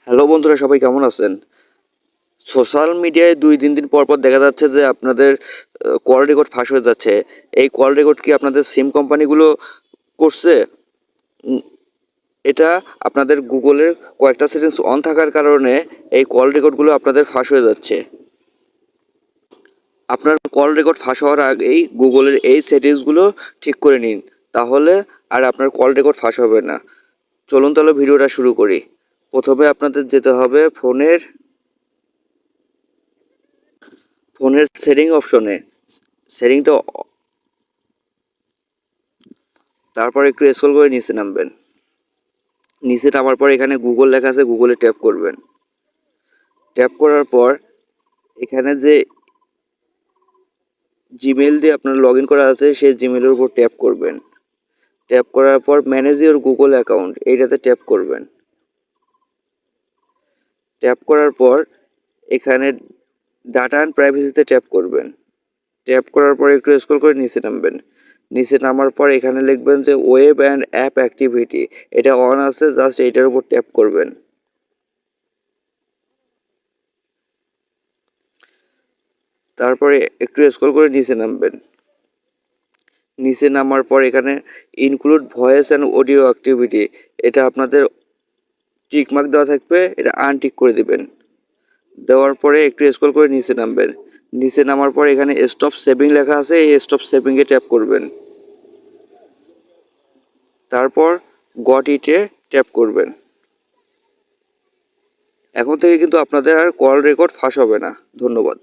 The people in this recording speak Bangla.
হ্যালো বন্ধুরা, সবাই কেমন আছেন? সোশ্যাল মিডিয়ায় ২-৩ দিন পর পর দেখা যাচ্ছে যে আপনাদের কল রেকর্ড ফাঁস হয়ে যাচ্ছে। এই কল রেকর্ড কি আপনাদের সিম কোম্পানিগুলো করছে? উম, এটা আপনাদের গুগলের কয়েকটা সেটিংস অন থাকার কারণে এই কল রেকর্ডগুলো আপনাদের ফাঁস হয়ে যাচ্ছে। আপনার কল রেকর্ড ফাঁস হওয়ার আগেই গুগলের এই সেটিংসগুলো ঠিক করে নিন, তাহলে আর আপনার কল রেকর্ড ফাঁস হবে না। চলুন তাহলে ভিডিওটা শুরু করি। প্রথমে আপনাদের যেতে হবে ফোনের সেটিং অপশনে। সেটিংটা তারপর একটু স্ক্রল করে নিচে নামবেন। নিচে নামার পর এখানে গুগল লেখা আছে, গুগলে ট্যাপ করবেন। ট্যাপ করার পর এখানে যে জিমেইল দিয়ে আপনার লগ ইন করা আছে সেই জিমেইলের উপর ট্যাপ করবেন। ট্যাপ করার পর ম্যানেজ ইওর গুগল অ্যাকাউন্ট এইটাতে ট্যাপ করবেন। ট্যাপ করার পর এখানে ডাটা অ্যান্ড প্রাইভেসিতে ট্যাপ করবেন। ট্যাপ করার পর একটু স্ক্রল করে নিচে নামবেন। নিচে নামার পর এখানে লিখবেন যে ওয়েব অ্যান্ড অ্যাপ অ্যাক্টিভিটি, এটা অন আছে, জাস্ট এইটার উপর ট্যাপ করবেন। তারপরে একটু স্ক্রল করে নিচে নামবেন। নিচে নামার পর এখানে include voice and audio activity, এটা আপনাদের টিক মার্ক দেওয়া থাকবে, এটা আনটিক করে দিবেন। দেওয়ার পরে একটু স্ক্রল করে নিচে নামবেন। নিচে নামার পর এখানে স্টপ সেভিং লেখা আছে, এই স্টপ সেভিংয়ে ট্যাপ করবেন। তারপর গট ইটে ট্যাপ করবেন। এখন থেকে কিন্তু আপনাদের আর কল রেকর্ড ফাঁস হবে না। ধন্যবাদ।